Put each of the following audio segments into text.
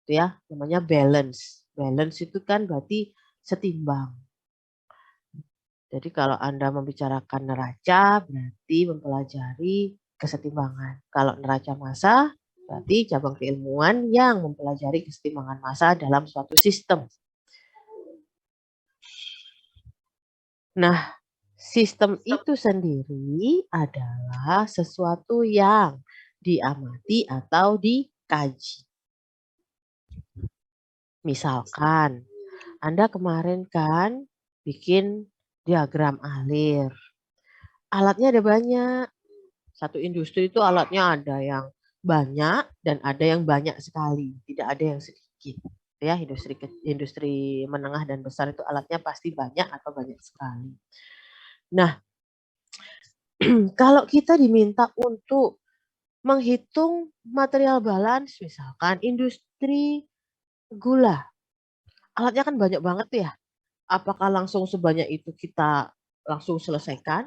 itu ya, namanya balance. Balance itu kan berarti setimbang. Jadi kalau Anda membicarakan neraca berarti mempelajari kesetimbangan. Kalau neraca massa berarti cabang keilmuan yang mempelajari kesetimbangan massa dalam suatu sistem. Nah, sistem itu sendiri adalah sesuatu yang diamati atau dikaji. Misalkan, Anda kemarin kan bikin diagram alir. Alatnya ada banyak. Satu industri itu alatnya ada yang banyak dan ada yang banyak sekali. Tidak ada yang sedikit. Ya, industri menengah dan besar itu alatnya pasti banyak atau banyak sekali. Nah, kalau kita diminta untuk menghitung material balance, misalkan industri gula, alatnya kan banyak banget ya. Apakah langsung sebanyak itu kita langsung selesaikan?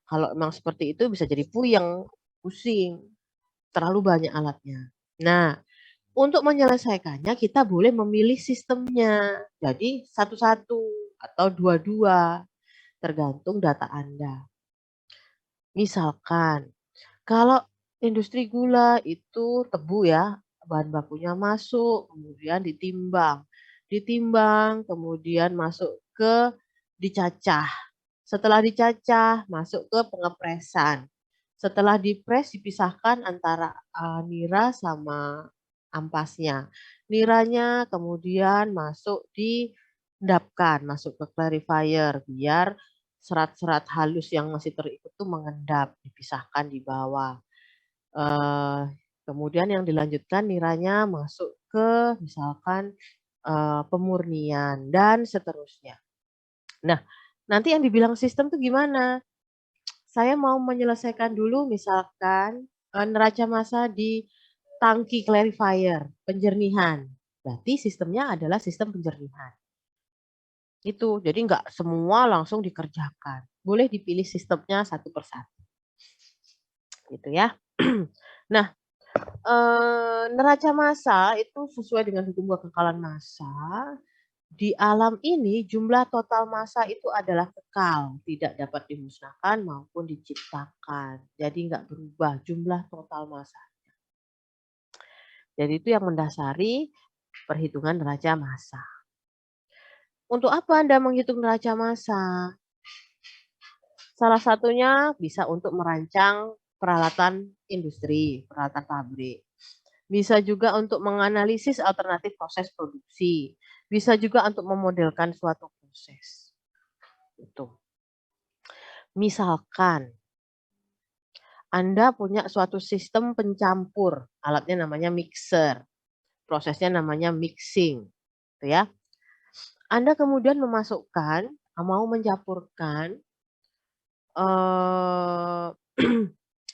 Kalau memang seperti itu bisa jadi puyeng, pusing, terlalu banyak alatnya. Nah, untuk menyelesaikannya kita boleh memilih sistemnya. Jadi satu-satu atau dua-dua, tergantung data Anda. Misalkan, kalau industri gula itu tebu ya, bahan bakunya masuk, kemudian ditimbang. Ditimbang, kemudian masuk ke dicacah. Setelah dicacah, masuk ke pengepresan. Setelah dipres dipisahkan antara nira sama ampasnya. Niranya kemudian masuk diendapkan, masuk ke clarifier biar serat-serat halus yang masih terikut itu mengendap, dipisahkan di bawah. Kemudian yang dilanjutkan niranya masuk ke misalkan pemurnian dan seterusnya. Nah, nanti yang dibilang sistem itu gimana? Saya mau menyelesaikan dulu misalkan neraca massa di tangki clarifier, penjernihan. Berarti sistemnya adalah sistem penjernihan. Itu, jadi nggak semua langsung dikerjakan. Boleh dipilih sistemnya satu persatu. Gitu ya. Nah, neraca massa itu sesuai dengan hukum kekekalan massa. Di alam ini jumlah total massa itu adalah kekal, tidak dapat dimusnahkan maupun diciptakan. Jadi nggak berubah jumlah total massa. Jadi itu yang mendasari perhitungan neraca massa. Untuk apa Anda menghitung neraca massa? Salah satunya bisa untuk merancang peralatan industri, peralatan pabrik. Bisa juga untuk menganalisis alternatif proses produksi. Bisa juga untuk memodelkan suatu proses. Itu. Misalkan Anda punya suatu sistem pencampur, alatnya namanya mixer. Prosesnya namanya mixing, gitu ya. Anda kemudian memasukkan, mau mencampurkan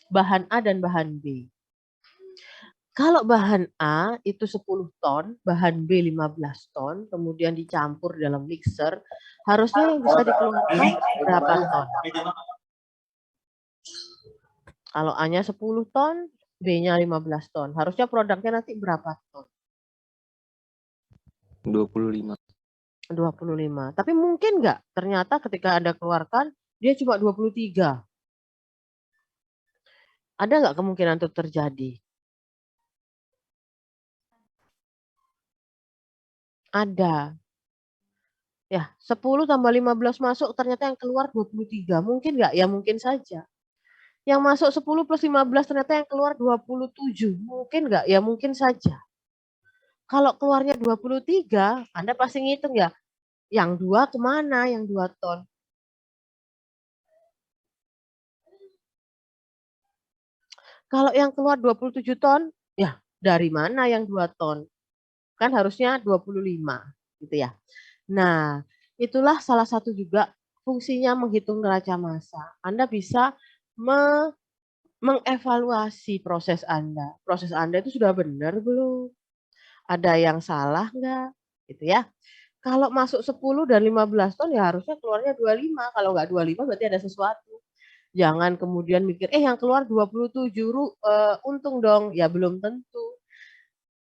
bahan A dan bahan B. Kalau bahan A itu 10 ton, bahan B 15 ton, kemudian dicampur dalam mixer, harusnya yang bisa dikeluarkan berapa ton? Kalau A-nya 10 ton, B-nya 15 ton. Harusnya produknya nanti berapa ton? 25. 25. Tapi mungkin nggak ternyata ketika Anda keluarkan, dia cuma 23. Ada nggak kemungkinan itu terjadi? Ada. Ya, 10 tambah 15 masuk, ternyata yang keluar 23. Mungkin nggak? Ya mungkin saja. Yang masuk 10 plus 15 ternyata yang keluar 27. Mungkin nggak? Ya mungkin saja. Kalau keluarnya 23, Anda pasti ngitung ya, yang 2 kemana, yang 2 ton. Kalau yang keluar 27 ton, ya dari mana yang 2 ton? Kan harusnya 25, gitu ya. Nah, itulah salah satu juga fungsinya menghitung neraca massa. Anda bisa mengevaluasi proses Anda. Proses Anda itu sudah benar belum? Ada yang salah nggak? Gitu ya. Kalau masuk 10 dan 15 ton ya harusnya keluarnya 25. Kalau nggak 25 berarti ada sesuatu. Jangan kemudian mikir, yang keluar 27 untung dong. Ya belum tentu.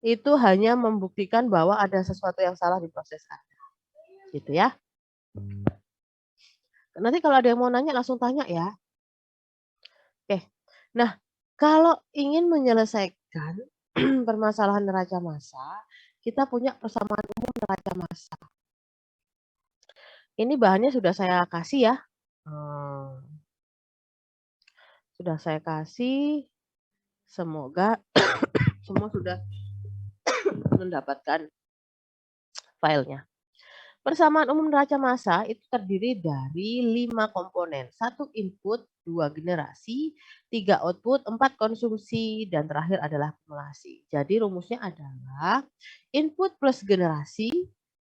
itu hanya membuktikan bahwa ada sesuatu yang salah di proses Anda. Gitu ya. Nanti kalau ada yang mau nanya langsung tanya ya. Oke. Nah, kalau ingin menyelesaikan permasalahan neraca massa, kita punya persamaan umum neraca massa. Ini bahannya sudah saya kasih ya. Sudah saya kasih. Semoga semua sudah mendapatkan filenya. Persamaan umum neraca massa itu terdiri dari 5 komponen. 1 input, 2 generasi, 3 output, 4 konsumsi, dan terakhir adalah akumulasi. Jadi rumusnya adalah input plus generasi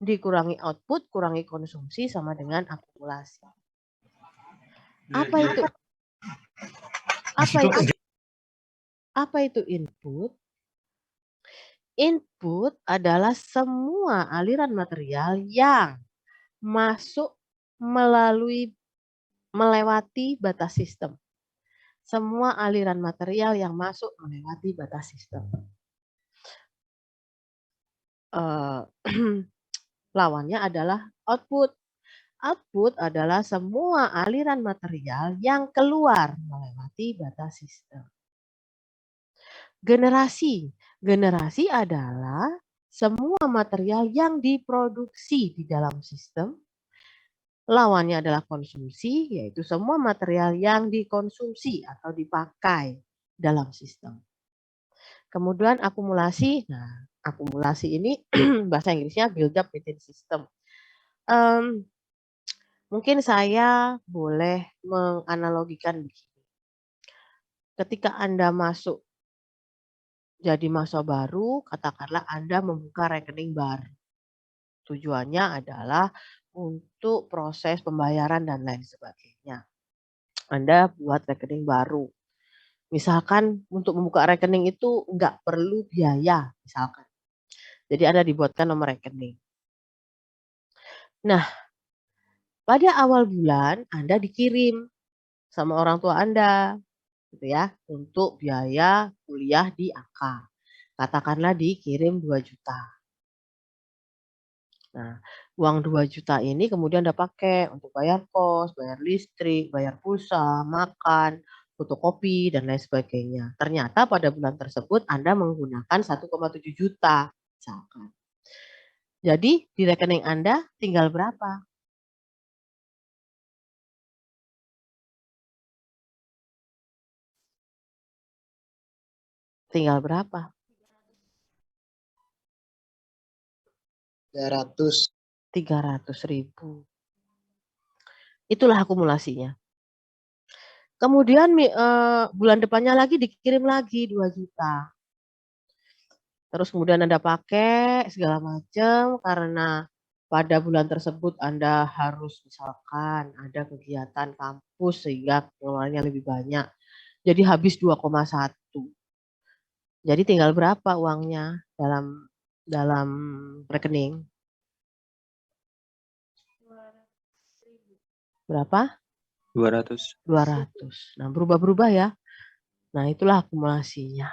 dikurangi output kurangi konsumsi sama dengan akumulasi. Apa itu? Apa itu input? Input adalah semua aliran material yang masuk melewati batas sistem. Semua aliran material yang masuk melewati batas sistem. Lawannya adalah output. Output adalah semua aliran material yang keluar melewati batas sistem. Generasi. Generasi adalah semua material yang diproduksi di dalam sistem. Lawannya adalah konsumsi, yaitu semua material yang dikonsumsi atau dipakai dalam sistem. Kemudian akumulasi. Nah, akumulasi ini bahasa Inggrisnya build up within system. Mungkin saya boleh menganalogikan begini. Ketika Anda masuk jadi mahasiswa baru, katakanlah Anda membuka rekening baru. Tujuannya adalah untuk proses pembayaran dan lain sebagainya. Anda buat rekening baru. Misalkan untuk membuka rekening itu nggak perlu biaya, misalkan. Jadi Anda dibuatkan nomor rekening. Nah, pada awal bulan Anda dikirim sama orang tua Anda, gitu ya, untuk biaya kuliah di AK. Katakanlah dikirim 2 juta. Nah, uang 2 juta ini kemudian Anda pakai untuk bayar kos, bayar listrik, bayar pulsa, makan, fotokopi, dan lain sebagainya. Ternyata pada bulan tersebut Anda menggunakan 1,7 juta. Misalkan. Jadi di rekening Anda tinggal berapa? Tinggal berapa? 300.000. Itulah akumulasinya. Kemudian bulan depannya lagi dikirim lagi 2 juta. Terus kemudian Anda pakai segala macam karena pada bulan tersebut Anda harus misalkan ada kegiatan kampus sehingga pengeluarannya lebih banyak. Jadi habis 2,1. Jadi tinggal berapa uangnya dalam rekening? Berapa? 200. 200. Nah, berubah-berubah ya. Nah, itulah akumulasinya.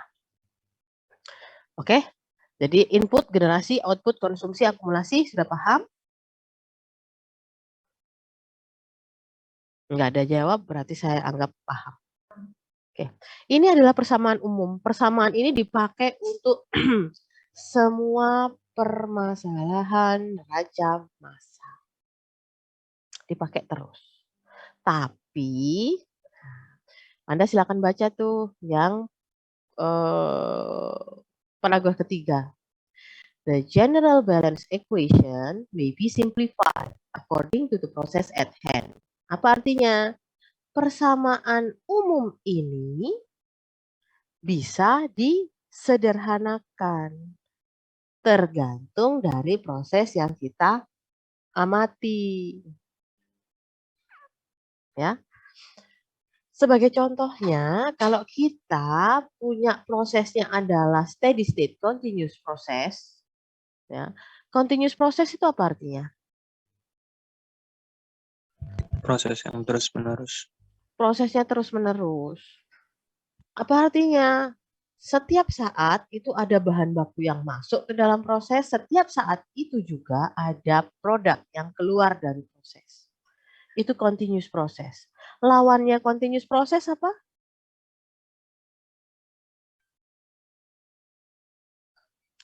Oke? Jadi input, generasi, output, konsumsi, akumulasi, sudah paham? Enggak ada jawab, berarti saya anggap paham. Oke. Ini adalah persamaan umum. Persamaan ini dipakai untuk semua permasalahan neraca massa. Dipakai terus. Tapi Anda silakan baca tuh yang paragraf ketiga. The general balance equation may be simplified according to the process at hand. Apa artinya? Persamaan umum ini bisa disederhanakan tergantung dari proses yang kita amati. Ya. Sebagai contohnya, kalau kita punya prosesnya adalah steady state continuous process, ya. Continuous process itu apa artinya? Proses yang terus-menerus. Prosesnya terus-menerus. Apa artinya? setiap saat itu ada bahan baku yang masuk ke dalam proses, setiap saat itu juga ada produk yang keluar dari proses. Itu continuous proses. Lawannya continuous proses apa?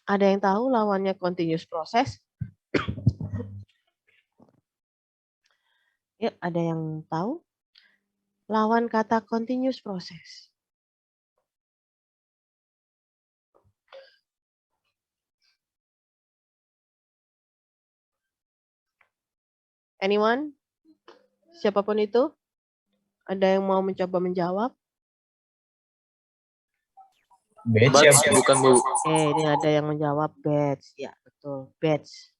Ada yang tahu lawannya continuous proses? Ya, ada yang tahu? Lawan kata continuous proses. Anyone? Siapapun itu? Ada yang mau mencoba menjawab? Batch bukan Bu. Ini ada yang menjawab batch. Ya, betul. Batch.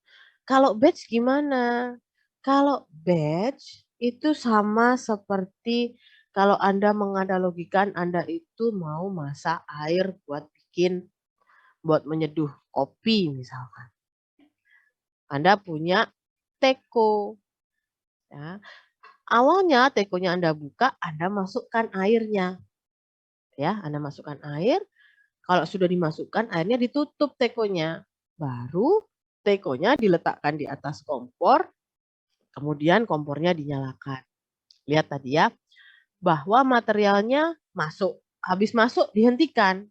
Kalau batch gimana? Kalau batch itu sama seperti kalau Anda menganalogikan Anda itu mau masak air buat menyeduh kopi misalkan. Anda punya teko. Ya. Awalnya tekonya Anda buka, Anda masukkan airnya. Ya, Anda masukkan air. Kalau sudah dimasukkan, airnya ditutup tekonya. Baru tekonya diletakkan di atas kompor, kemudian kompornya dinyalakan. Lihat tadi ya, bahwa materialnya masuk. Habis masuk dihentikan.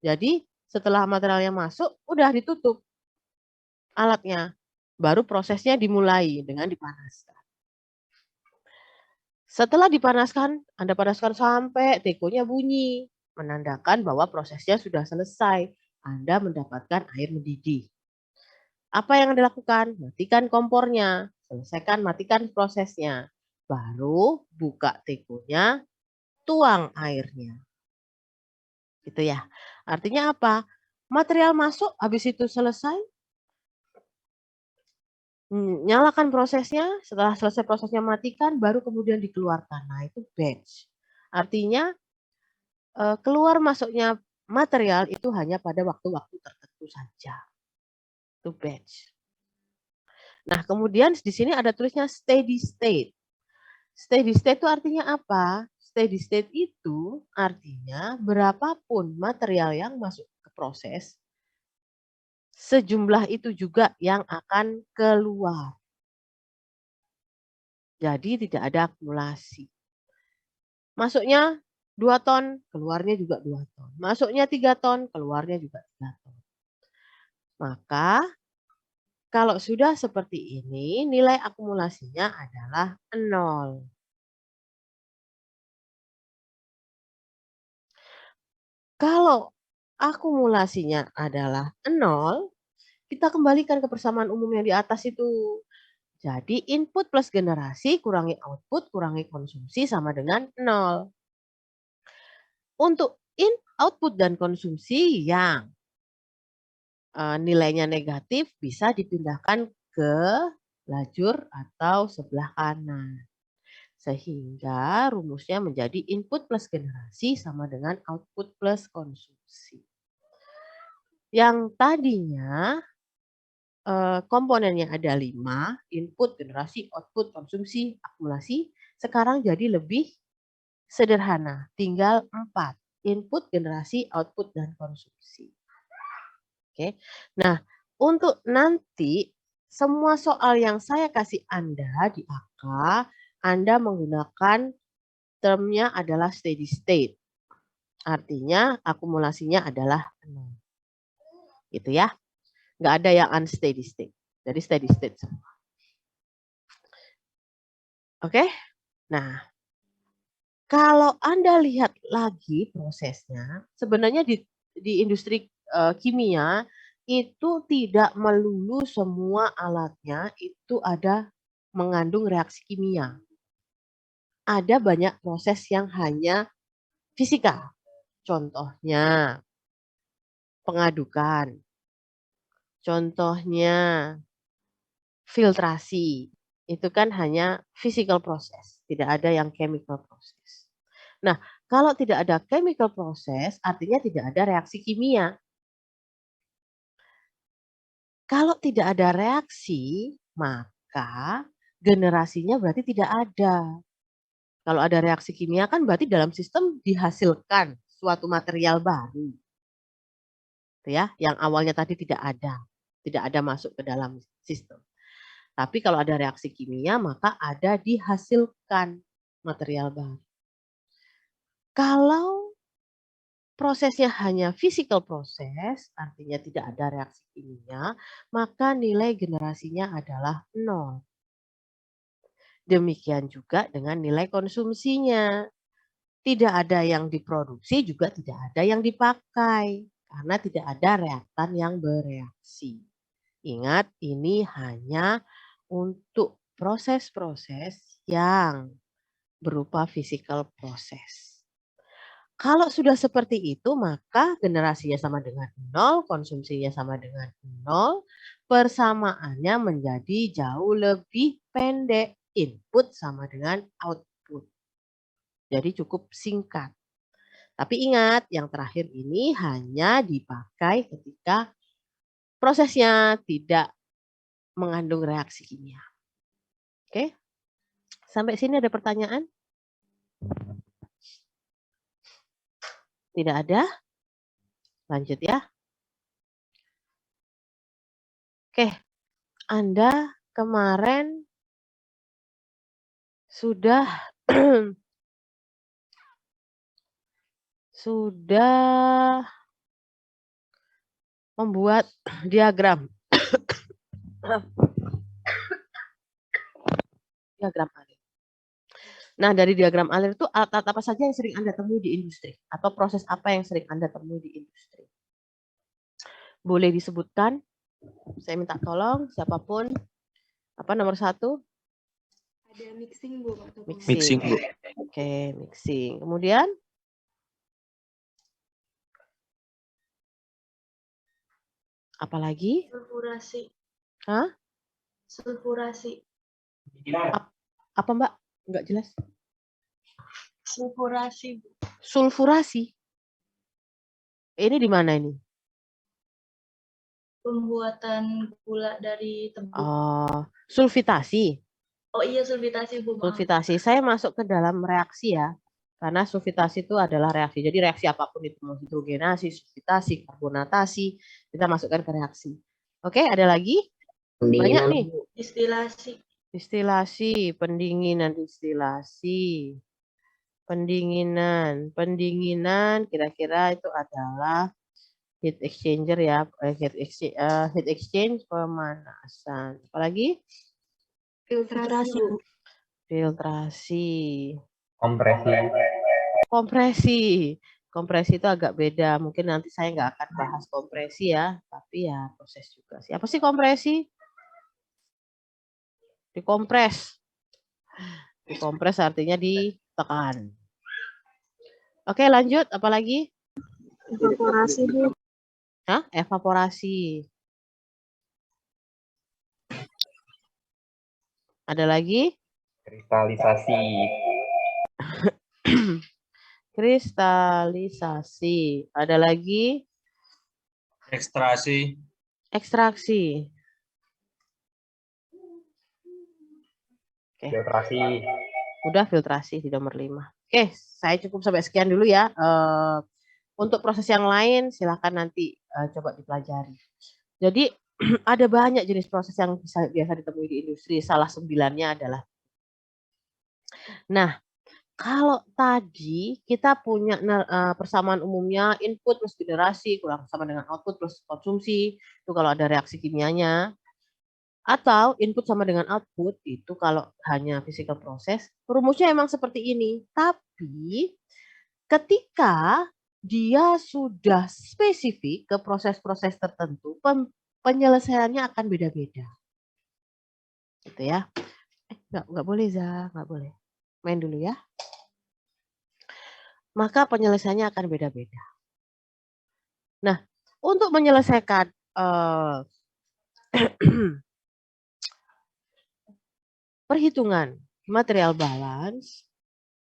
Jadi setelah materialnya masuk, udah ditutup alatnya. Baru prosesnya dimulai dengan dipanaskan. Setelah dipanaskan, Anda panaskan sampai tekonya bunyi. Menandakan bahwa prosesnya sudah selesai. Anda mendapatkan air mendidih. Apa yang Anda lakukan? Matikan kompornya. Selesaikan, matikan prosesnya. Baru buka tekonya, tuang airnya. Gitu ya. Artinya apa? Material masuk, habis itu selesai, nyalakan prosesnya, setelah selesai prosesnya matikan, baru kemudian dikeluarkan. Nah, itu batch. Artinya keluar masuknya material itu hanya pada waktu-waktu tertentu saja. Itu batch. Nah, kemudian di sini ada tulisnya steady state. Steady state itu artinya apa? Steady state itu artinya berapapun material yang masuk ke proses, sejumlah itu juga yang akan keluar. Jadi tidak ada akumulasi. Masuknya 2 ton, keluarnya juga 2 ton. Masuknya 3 ton, keluarnya juga 3 ton. Maka kalau sudah seperti ini, nilai akumulasinya adalah 0. Kalau akumulasinya adalah 0, kita kembalikan ke persamaan umum yang di atas itu. Jadi input plus generasi kurangi output kurangi konsumsi sama dengan 0. Untuk output dan konsumsi yang nilainya negatif bisa dipindahkan ke lajur atau sebelah kanan. Sehingga rumusnya menjadi input plus generasi sama dengan output plus konsumsi. Yang tadinya komponennya ada 5, input, generasi, output, konsumsi, akumulasi, sekarang jadi lebih sederhana, tinggal 4, input, generasi, output, dan konsumsi. Oke. Nah, untuk nanti semua soal yang saya kasih Anda di AK, Anda menggunakan termnya adalah steady state. Artinya akumulasinya adalah 0. Gitu ya. Nggak ada yang unsteady state. Jadi steady state semua. Oke. Nah, kalau Anda lihat lagi prosesnya, sebenarnya di industri kimia itu tidak melulu semua alatnya itu ada mengandung reaksi kimia. Ada banyak proses yang hanya fisika. Contohnya pengadukan. Contohnya filtrasi. Itu kan hanya physical process, tidak ada yang chemical process. Nah, kalau tidak ada chemical process, artinya tidak ada reaksi kimia. Kalau tidak ada reaksi, maka generasinya berarti tidak ada. Kalau ada reaksi kimia kan berarti dalam sistem dihasilkan suatu material baru. ya, yang awalnya tadi tidak ada masuk ke dalam sistem. Tapi kalau ada reaksi kimia, maka ada dihasilkan material baru. Kalau prosesnya hanya physical proses, artinya tidak ada reaksi kimia, maka nilai generasinya adalah 0. Demikian juga dengan nilai konsumsinya. Tidak ada yang diproduksi, juga tidak ada yang dipakai, karena tidak ada reaktan yang bereaksi. Ingat, ini hanya untuk proses-proses yang berupa physical proses. Kalau sudah seperti itu, maka generasinya sama dengan 0, konsumsinya sama dengan 0, persamaannya menjadi jauh lebih pendek. Input sama dengan output. Jadi cukup singkat. Tapi ingat, yang terakhir ini hanya dipakai ketika prosesnya tidak mengandung reaksi kimia. Oke? Sampai sini ada pertanyaan? Tidak ada? Lanjut ya. Oke, Anda kemarin sudah membuat diagram. Diagram alir. Nah, dari diagram alir itu alat-alat apa saja yang sering Anda temui di industri? Atau proses apa yang sering Anda temui di industri? Boleh disebutkan? Saya minta tolong siapapun. Apa nomor 1? Ada mixing, Bu. Mixing, Bu. Oke, mixing. Kemudian? Apalagi? Sulfurasi. Hah? Sulfurasi. Apa Mbak? Enggak jelas. Sulfurasi, Bu. Sulfurasi. Ini di mana ini? Pembuatan gula dari tebu. Sulfitasi. Oh iya, sulfitasi, Bu. Sulfitasi. Saya masuk ke dalam reaksi ya. Karena sulfitasi itu adalah reaksi. Jadi reaksi apapun itu, mau hidrogenasi, sulfitasi, karbonatasi, kita masukkan ke reaksi. Oke, ada lagi? Banyak nih. Distilasi. Distilasi, pendinginan, distilasi. Pendinginan kira-kira itu adalah heat exchanger ya, heat exchange pemanasan. Apalagi? Filtrasi, Bu. Filtrasi. Kompresi. Kompresi itu agak beda. Mungkin nanti saya nggak akan bahas kompresi ya, tapi ya proses juga sih. Apa sih kompresi? Dikompres. Dikompres artinya ditekan. Oke, lanjut. Apalagi? Evaporasi, Bu. Hah? Evaporasi. Ada lagi? Kristalisasi. Kristalisasi. Ada lagi? Ekstraksi. Ekstraksi. Oke. Filtrasi. Udah filtrasi di nomor 5. Oke, saya cukup sampai sekian dulu ya. Untuk proses yang lain silahkan nanti coba dipelajari. Jadi ada banyak jenis proses yang biasa ditemui di industri. Salah 9-nya adalah. Nah, kalau tadi kita punya persamaan umumnya input plus generasi kurang sama dengan output plus konsumsi. Itu kalau ada reaksi kimianya. Atau input sama dengan output itu kalau hanya physical proses, rumusnya emang seperti ini. Tapi ketika dia sudah spesifik ke proses-proses tertentu, penyelesaiannya akan beda-beda. Gitu ya. Nggak boleh, Za, nggak boleh. Main dulu ya. Maka penyelesaiannya akan beda-beda. Nah, untuk menyelesaikan perhitungan material balance,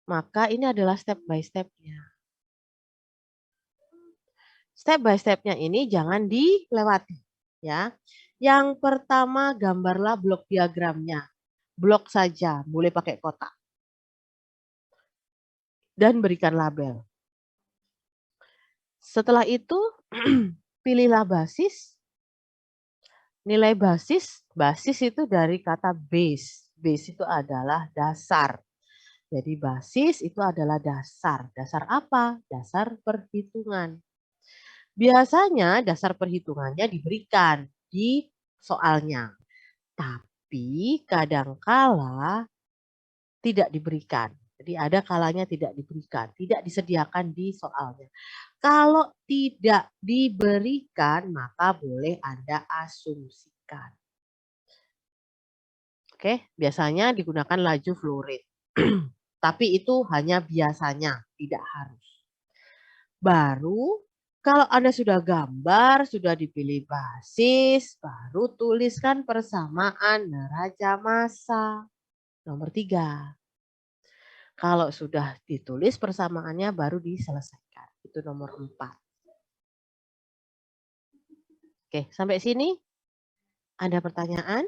maka ini adalah step by step-nya. Step by step-nya ini jangan dilewati. Ya. Yang pertama, gambarlah blok diagramnya. Blok saja, boleh pakai kotak. Dan berikan label. Setelah itu, pilihlah basis. Nilai basis itu dari kata base. Base itu adalah dasar. Jadi basis itu adalah dasar. Dasar apa? Dasar perhitungan. Biasanya dasar perhitungannya diberikan di soalnya. Tapi kadangkala tidak diberikan. Jadi ada kalanya tidak diberikan, tidak disediakan di soalnya. Kalau tidak diberikan, maka boleh Anda asumsikan. Oke, biasanya digunakan laju flow rate. Tapi itu hanya biasanya, tidak harus. Baru kalau Anda sudah gambar, sudah dipilih basis, baru tuliskan persamaan neraca massa. Nomor 3. Kalau sudah ditulis persamaannya baru diselesaikan. Itu nomor 4. Oke, sampai sini ada pertanyaan?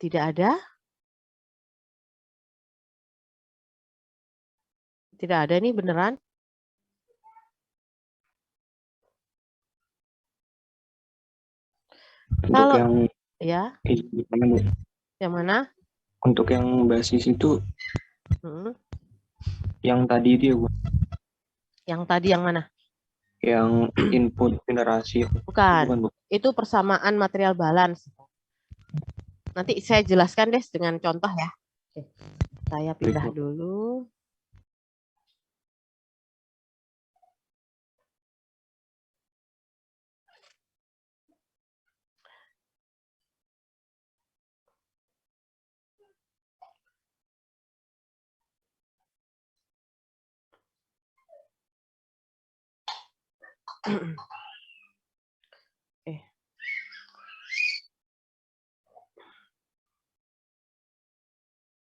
Tidak ada? Tidak ada nih beneran? Untuk Kalau yang ya, yang mana? Untuk yang basis itu yang tadi itu ya Bu. Yang tadi yang mana? Yang input generasi. Bukan, Bu. Itu persamaan material balance. Nanti saya jelaskan deh dengan contoh ya. Oke. Saya pindah dulu.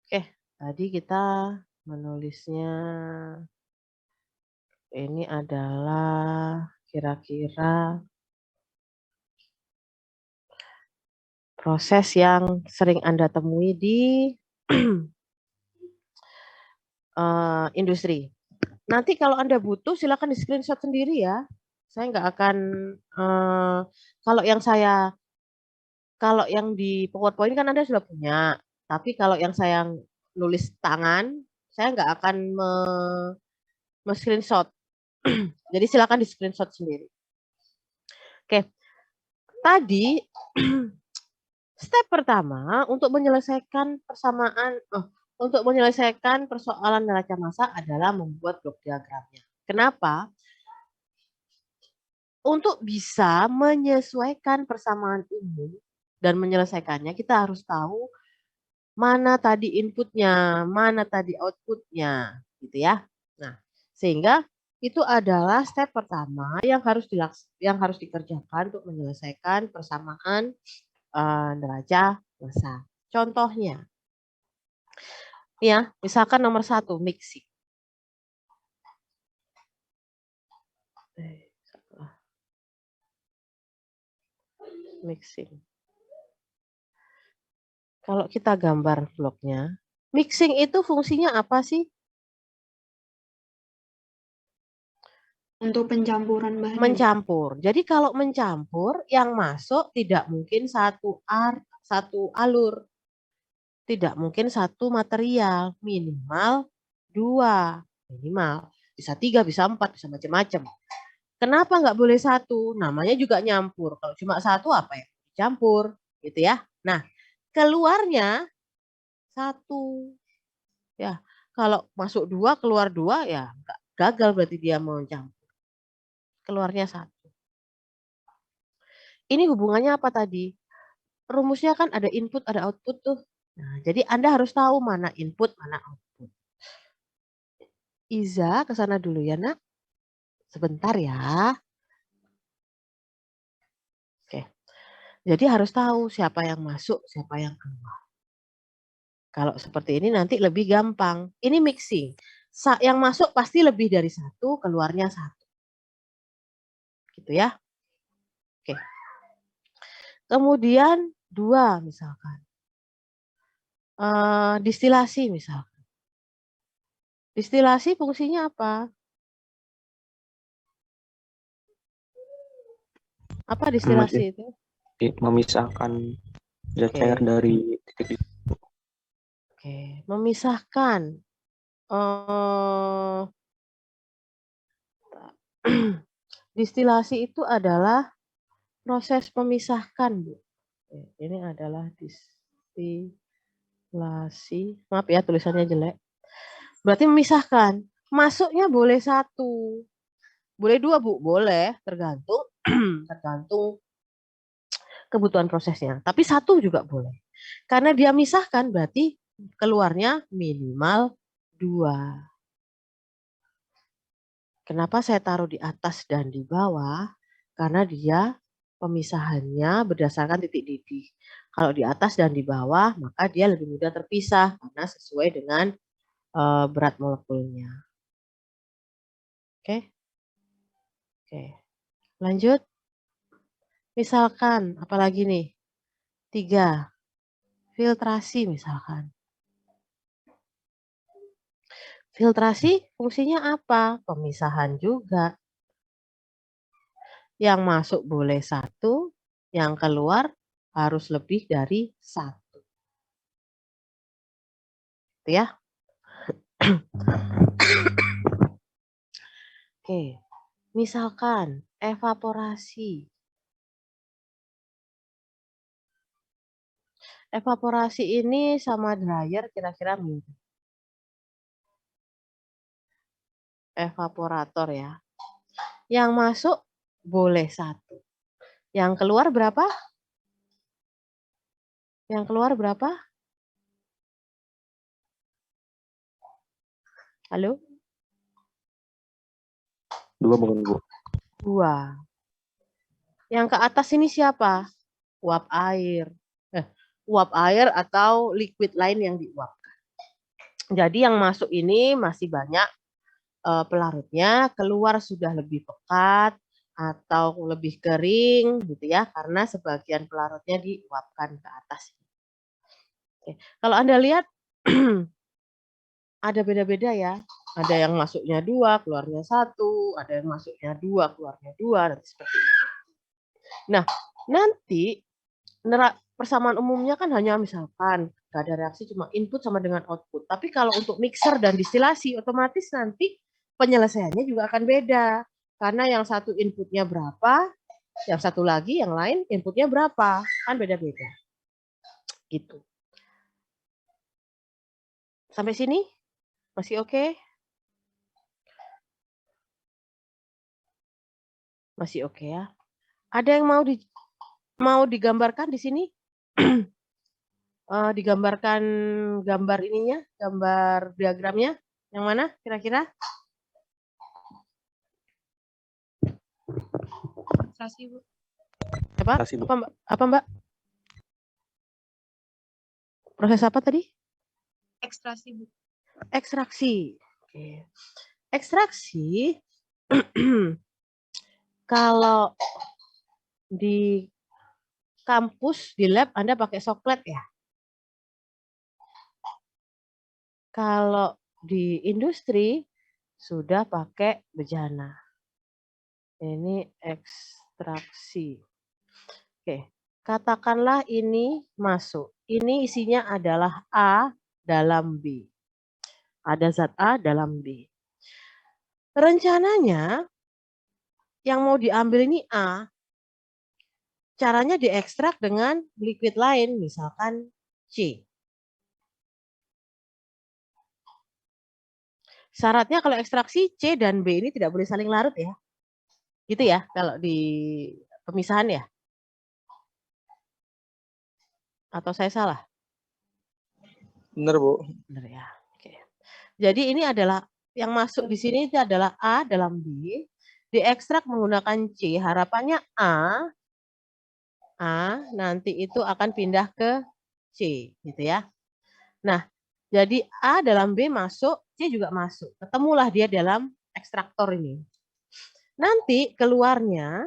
Oke, tadi kita menulisnya ini adalah kira-kira proses yang sering Anda temui di industri. Nanti kalau Anda butuh silakan di screenshot sendiri ya. Saya nggak akan kalau yang di PowerPoint kan Anda sudah punya. Tapi kalau yang saya nulis tangan, saya nggak akan screenshot. Jadi silakan di screenshot sendiri. Oke. Tadi step pertama untuk menyelesaikan persoalan neraca massa adalah membuat blok diagramnya. Kenapa? Untuk bisa menyesuaikan persamaan umum dan menyelesaikannya, kita harus tahu mana tadi inputnya, mana tadi outputnya, gitu ya. Nah, sehingga itu adalah step pertama yang harus dikerjakan untuk menyelesaikan persamaan neraca massa. Contohnya, ya, misalkan nomor 1 mixing. Mixing. Kalau kita gambar bloknya, mixing itu fungsinya apa sih? Untuk pencampuran bahan. Mencampur. Jadi kalau mencampur, yang masuk tidak mungkin satu alur. Tidak mungkin satu material. Minimal 2. Minimal. Bisa 3, bisa 4, bisa macam-macam. Kenapa nggak boleh 1? Namanya juga nyampur. Kalau cuma 1 apa ya? Campur. Gitu ya. Nah, keluarnya 1. Ya, kalau masuk 2, keluar 2, ya gagal berarti dia mau campur. Keluarnya 1. Ini hubungannya apa tadi? Rumusnya kan ada input, ada output tuh. Nah, jadi Anda harus tahu mana input, mana output. Iza, ke sana dulu ya, Nak. Sebentar ya. Oke. Jadi harus tahu siapa yang masuk, siapa yang keluar. Kalau seperti ini nanti lebih gampang. Ini mixing. Yang masuk pasti lebih dari 1, keluarnya 1. Gitu ya. Oke. Kemudian 2 misalkan. Distilasi misalkan. Distilasi fungsinya apa? Apa distilasi itu? Memisahkan zat Oke. cair dari titik. Oke, memisahkan. Eh, distilasi itu adalah proses memisahkan, Bu. Ini adalah distilasi. Maaf ya tulisannya jelek. Berarti memisahkan. Masuknya boleh 1. Boleh 2, Bu. Boleh, tergantung tergantung kebutuhan prosesnya. Tapi 1 juga boleh. Karena dia misahkan berarti keluarnya minimal 2. Kenapa saya taruh di atas dan di bawah? Karena dia pemisahannya berdasarkan titik didih. Kalau di atas dan di bawah, maka dia lebih mudah terpisah karena sesuai dengan berat molekulnya. Oke? Oke. Lanjut. Misalkan, apalagi nih? 3. Filtrasi misalkan. Filtrasi fungsinya apa? Pemisahan juga. Yang masuk boleh 1, yang keluar harus lebih dari 1. Itu ya. Oke. Misalkan evaporasi. Evaporasi ini sama dryer kira-kira mirip. Evaporator ya. Yang masuk boleh 1. Yang keluar berapa? Yang keluar berapa? Halo? 2 bukan, Bu? 2. Yang ke atas ini siapa? Uap air. Uap air atau liquid lain yang diuapkan. Jadi yang masuk ini masih banyak pelarutnya, keluar sudah lebih pekat atau lebih kering gitu ya, karena sebagian pelarutnya diuapkan ke atas. Oke. Kalau Anda lihat ada beda-beda ya. Ada yang masuknya 2, keluarnya 1, ada yang masuknya 2, keluarnya 2, dan seperti itu. Nah, nanti persamaan umumnya kan hanya misalkan nggak ada reaksi, cuma input sama dengan output. Tapi kalau untuk mixer dan distilasi, otomatis nanti penyelesaiannya juga akan beda. Karena yang satu inputnya berapa, yang satu lagi, yang lain inputnya berapa. Kan beda-beda. Gitu. Sampai sini? Masih oke? Masih oke ya. Ada yang mau digambarkan di sini? Digambarkan gambar ininya, gambar diagramnya. Yang mana kira-kira? Ekstraksi, Bu. Apa? Ekstraksi, Bu. Apa, Mbak? Proses apa tadi? Ekstraksi, Bu. Ekstraksi. Oke. Ekstraksi kalau di kampus, di lab Anda pakai soklet ya. Kalau di industri sudah pakai bejana. Ini ekstraksi. Oke, katakanlah ini masuk. Ini isinya adalah A dalam B. Ada zat A dalam B. Rencananya yang mau diambil ini A. Caranya diekstrak dengan liquid lain, misalkan C. Syaratnya kalau ekstraksi C dan B ini tidak boleh saling larut ya. Gitu ya kalau di pemisahan ya. Atau saya salah? Benar, Bu. Benar ya. Oke. Jadi ini adalah yang masuk di sini itu adalah A dalam B, diekstrak menggunakan C. Harapannya A nanti itu akan pindah ke C, gitu ya. Nah, jadi A dalam B masuk, C juga masuk. Ketemulah dia dalam ekstraktor ini. Nanti keluarnya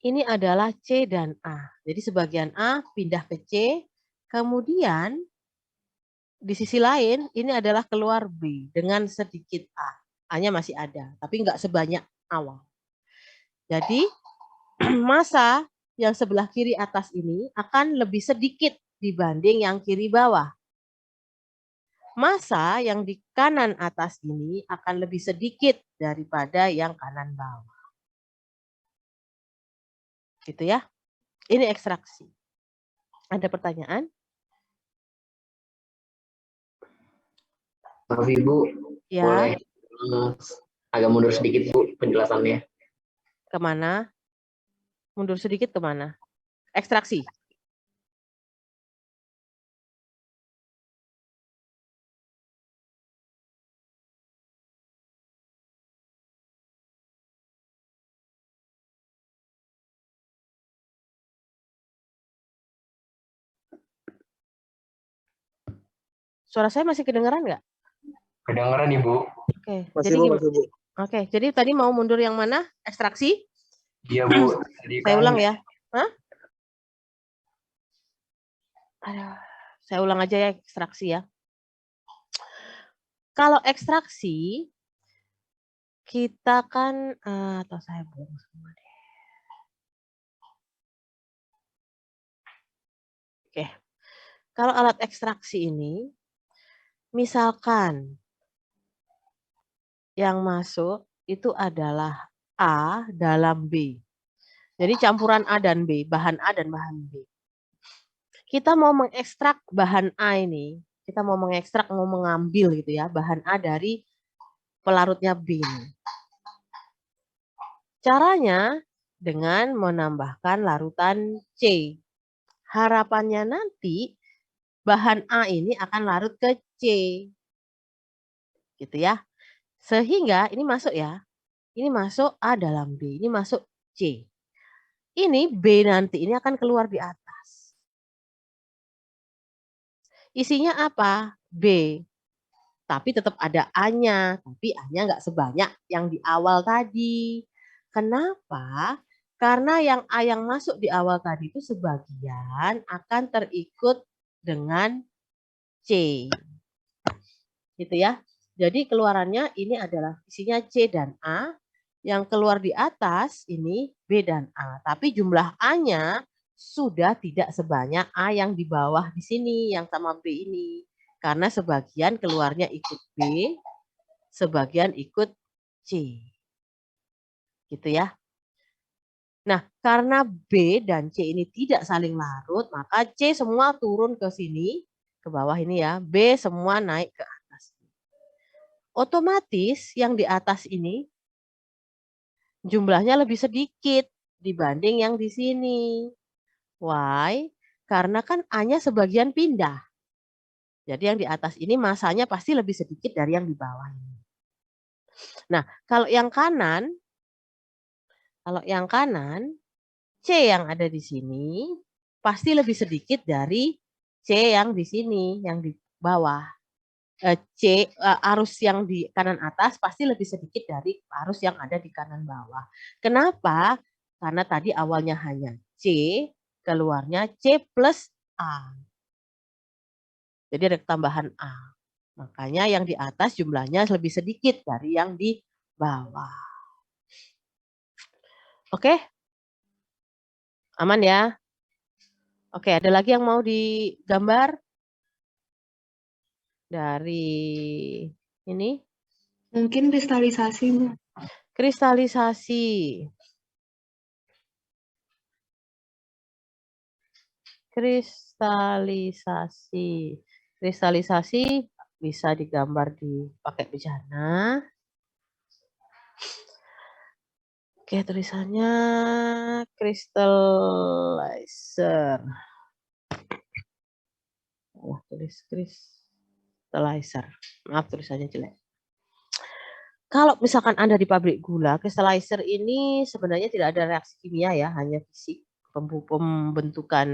ini adalah C dan A. Jadi sebagian A pindah ke C, kemudian di sisi lain ini adalah keluar B dengan sedikit A. A-nya masih ada, tapi nggak sebanyak awal. Jadi massa yang sebelah kiri atas ini akan lebih sedikit dibanding yang kiri bawah. Massa yang di kanan atas ini akan lebih sedikit daripada yang kanan bawah. Gitu ya. Ini ekstraksi. Ada pertanyaan? Maaf Ibu, Ya. boleh agak mundur sedikit Bu penjelasannya. Kemana? Mundur sedikit kemana? Ekstraksi. Suara saya masih kedengeran nggak? Kedengeran Ibu? Oke. Masih Jadi Bu, gimana? masih Bu. Oke. Jadi tadi mau mundur yang mana? Ekstraksi? Iya Bu. Tadi Saya kan ulang ya. Hah? Aduh, saya ulang aja ya ekstraksi ya. Kalau ekstraksi kita kan atau saya buang semua deh. Oke. Kalau alat ekstraksi ini misalkan yang masuk itu adalah A dalam B. Jadi campuran A dan B, bahan A dan bahan B. Kita mau mengekstrak bahan A ini, kita mau mengekstrak, mau mengambil gitu ya, bahan A dari pelarutnya B ini. Caranya dengan menambahkan larutan C. Harapannya nanti bahan A ini akan larut ke C. Gitu ya. Sehingga ini masuk ya. Ini masuk A dalam B, ini masuk C. Ini B nanti ini akan keluar di atas. Isinya apa? B. Tapi tetap ada A-nya, tapi A-nya nggak sebanyak yang di awal tadi. Kenapa? Karena yang A yang masuk di awal tadi itu sebagian akan terikut dengan C. Gitu ya. Jadi keluarannya ini adalah isinya C dan A. Yang keluar di atas ini B dan A. Tapi jumlah A-nya sudah tidak sebanyak A yang di bawah di sini, yang sama B ini. Karena sebagian keluarnya ikut B, sebagian ikut C. Gitu ya. Nah, karena B dan C ini tidak saling larut, maka C semua turun ke sini, ke bawah ini ya. B semua naik ke atas. Otomatis yang di atas ini jumlahnya lebih sedikit dibanding yang di sini. Why? Karena kan A-nya sebagian pindah. Jadi yang di atas ini masanya pasti lebih sedikit dari yang di bawah ini. Nah, kalau yang kanan, C yang ada di sini pasti lebih sedikit dari C yang di sini, yang di bawah. Arus yang di kanan atas pasti lebih sedikit dari arus yang ada di kanan bawah. Kenapa? Karena tadi awalnya hanya C, keluarnya C plus A. Jadi ada tambahan A. Makanya yang di atas jumlahnya lebih sedikit dari yang di bawah. Oke? Aman ya? Oke, ada lagi yang mau digambar? Dari ini? Mungkin kristalisasi, Bu. Kristalisasi. Kristalisasi bisa digambar pakai bejana. Oke, tulisannya crystallizer. Tulis crystallizer. Maaf tulisannya jelek. Kalau misalkan Anda di pabrik gula, crystallizer ini sebenarnya tidak ada reaksi kimia ya, hanya fisik. Pembentukan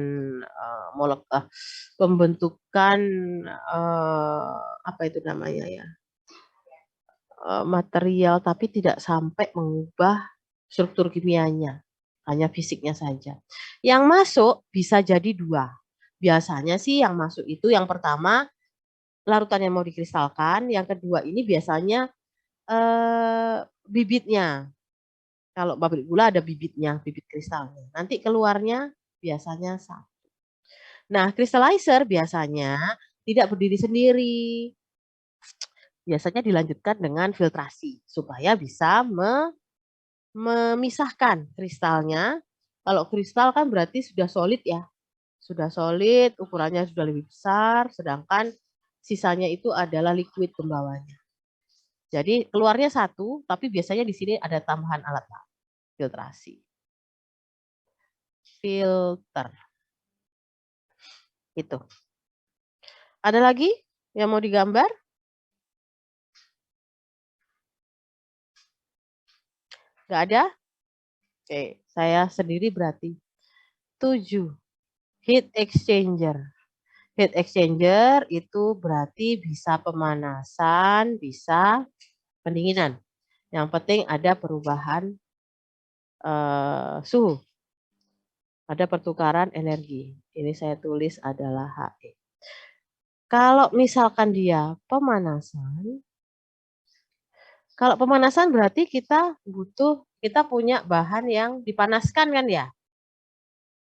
apa itu namanya ya, material, tapi tidak sampai mengubah struktur kimianya, hanya fisiknya saja. Yang masuk bisa jadi dua. Biasanya sih yang masuk itu yang pertama larutan yang mau dikristalkan, yang kedua ini biasanya bibitnya. Kalau pabrik gula ada bibitnya, bibit kristalnya. Nanti keluarnya biasanya satu. Nah, crystallizer biasanya tidak berdiri sendiri. Biasanya dilanjutkan dengan filtrasi supaya bisa memisahkan kristalnya. Kalau kristal kan berarti sudah solid ya. Sudah solid, ukurannya sudah lebih besar, sedangkan sisanya itu adalah liquid pembawanya. Jadi keluarnya satu, tapi biasanya di sini ada tambahan alat filtrasi. Filter. Itu. Ada lagi yang mau digambar? Nggak ada? Oke, saya sendiri berarti. 7. Heat exchanger. Heat exchanger itu berarti bisa pemanasan, bisa pendinginan. Yang penting ada perubahan suhu. Ada pertukaran energi. Ini saya tulis adalah HE. Kalau misalkan dia pemanasan, kalau pemanasan berarti kita punya bahan yang dipanaskan kan ya?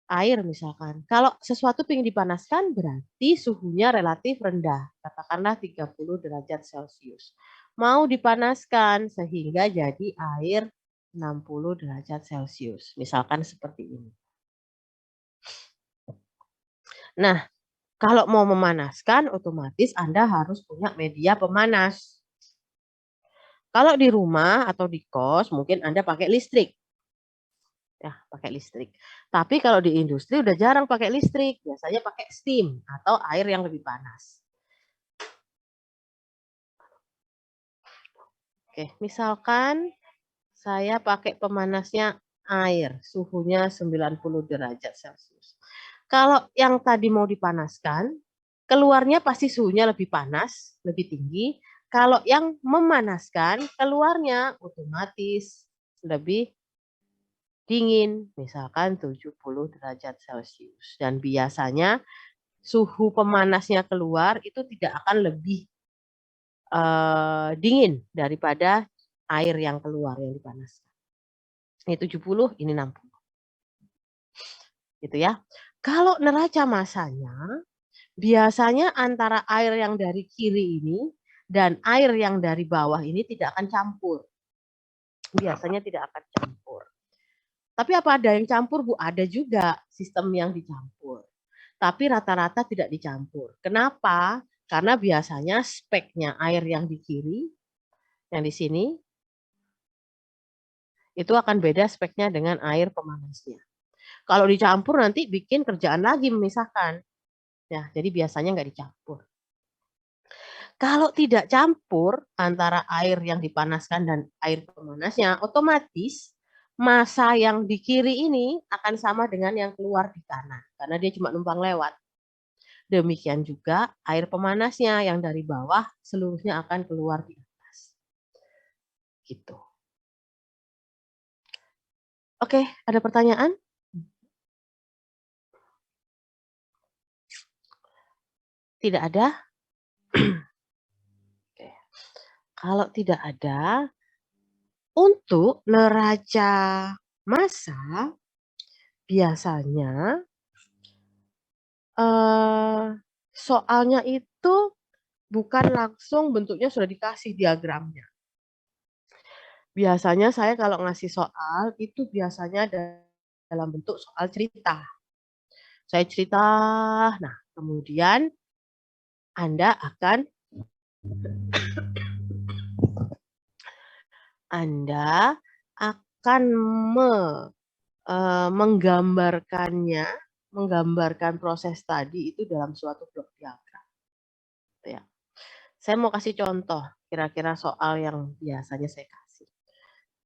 Air misalkan. Kalau sesuatu ingin dipanaskan berarti suhunya relatif rendah. Katakanlah 30 derajat Celcius. Mau dipanaskan sehingga jadi air 60 derajat Celcius. Misalkan seperti ini. Nah, kalau mau memanaskan otomatis Anda harus punya media pemanas. Kalau di rumah atau di kos mungkin Anda pakai listrik. Ya, pakai listrik. Tapi kalau di industri udah jarang pakai listrik, biasanya pakai steam atau air yang lebih panas. Oke, misalkan saya pakai pemanasnya air, suhunya 90 derajat Celcius. Kalau yang tadi mau dipanaskan, keluarnya pasti suhunya lebih panas, lebih tinggi. Kalau yang memanaskan, keluarnya otomatis lebih dingin, misalkan 70 derajat Celcius. Dan biasanya suhu pemanasnya keluar itu tidak akan lebih dingin daripada air yang keluar yang dipanaskan. Ini 70, ini 60. Gitu ya. Kalau neraca masanya, biasanya antara air yang dari kiri ini dan air yang dari bawah ini tidak akan campur. Biasanya tidak akan campur. Tapi apa ada yang campur, Bu? Ada juga sistem yang dicampur. Tapi rata-rata tidak dicampur. Kenapa? Karena biasanya speknya air yang di kiri, yang di sini, itu akan beda speknya dengan air pemanasnya. Kalau dicampur nanti bikin kerjaan lagi memisahkan. Ya, jadi biasanya nggak dicampur. Kalau tidak campur antara air yang dipanaskan dan air pemanasnya, otomatis massa yang di kiri ini akan sama dengan yang keluar di kanan. Karena dia cuma numpang lewat. Demikian juga air pemanasnya yang dari bawah seluruhnya akan keluar di atas. Gitu. Oke, ada pertanyaan? Tidak ada? Oke. Kalau tidak ada, untuk neraca massa biasanya soalnya itu bukan langsung bentuknya sudah dikasih diagramnya. Biasanya saya kalau ngasih soal itu biasanya dalam bentuk soal cerita. Saya cerita, nah kemudian Anda akan menggambarkan proses tadi itu dalam suatu blok diagram. Ya. Saya mau kasih contoh kira-kira soal yang biasanya saya kasih.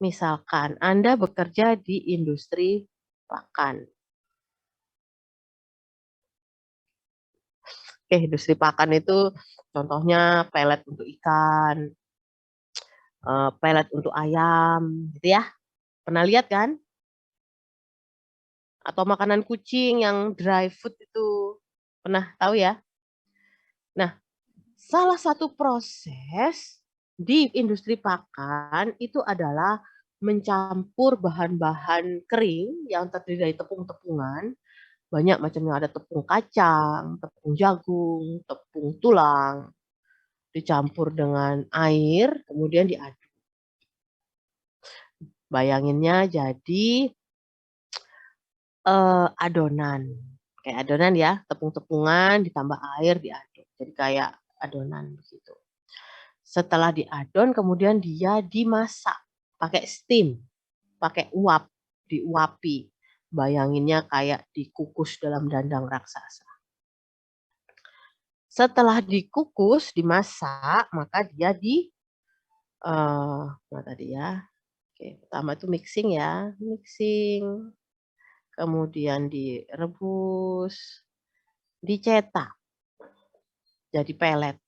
Misalkan Anda bekerja di industri pakan. Oke, industri pakan itu contohnya pelet untuk ikan, pelet untuk ayam, gitu ya. Pernah lihat kan? Atau makanan kucing yang dry food itu. Pernah tahu ya? Nah, salah satu proses di industri pakan itu adalah mencampur bahan-bahan kering yang terdiri dari tepung-tepungan, banyak macamnya, ada tepung kacang, tepung jagung, tepung tulang, dicampur dengan air, kemudian diaduk. Bayanginnya jadi adonan. Kayak adonan ya, tepung-tepungan ditambah air diaduk. Jadi kayak adonan begitu. Setelah diadon kemudian dia dimasak pakai steam, pakai uap, diuapi. Bayanginnya kayak dikukus dalam dandang raksasa. Setelah dikukus, dimasak, maka dia mana tadi ya? Oke, pertama itu mixing ya, mixing. Kemudian direbus, dicetak jadi pelet.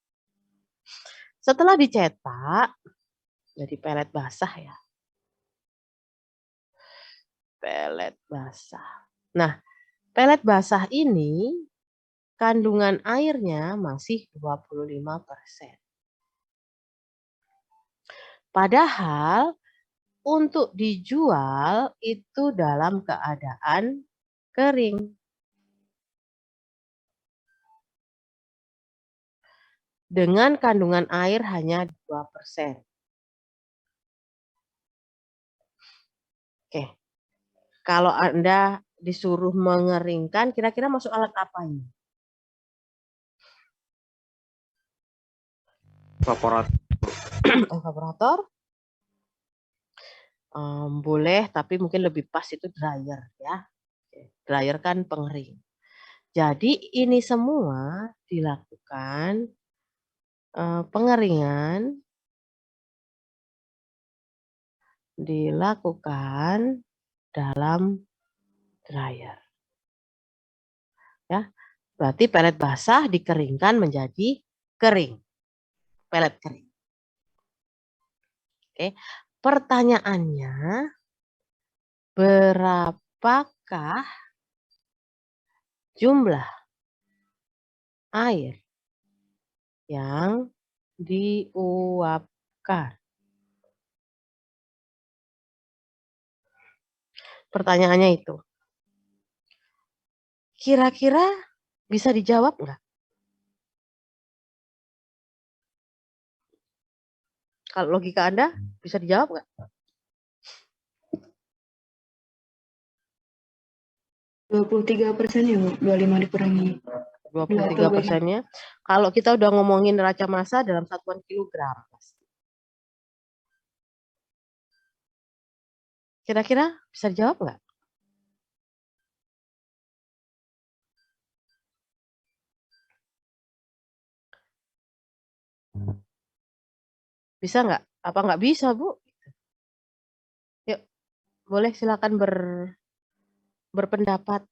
Setelah dicetak jadi pelet basah ya. Pelet basah. Nah, pelet basah ini kandungan airnya masih 25%. Padahal untuk dijual itu dalam keadaan kering. Dengan kandungan air hanya 2%. Oke. Kalau Anda disuruh mengeringkan, kira-kira masuk alat apa ini? Evaporator? Boleh, tapi mungkin lebih pas itu dryer ya. Dryer kan pengering. Jadi ini semua dilakukan pengeringan dilakukan dalam dryer. Ya, berarti pelet basah dikeringkan menjadi kering. Pelet kering. Oke, pertanyaannya, berapakah jumlah air yang diuapkan? Pertanyaannya itu. Kira-kira bisa dijawab nggak? Kalau logika Anda bisa dijawab nggak? 23% ya, Bu. 25 dikurangi 23%-nya. Kalau kita udah ngomongin neraca massa dalam satuan kilogram. Kira-kira bisa dijawab nggak? Bisa nggak? Apa nggak bisa, Bu? Yuk, boleh silakan berpendapat.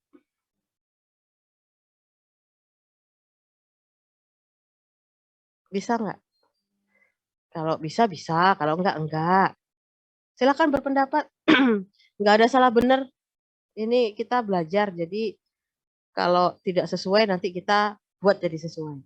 Bisa nggak? Kalau bisa, bisa. Kalau enggak. Silakan berpendapat. Nggak ada salah benar. Ini kita belajar, jadi kalau tidak sesuai nanti kita buat jadi sesuai.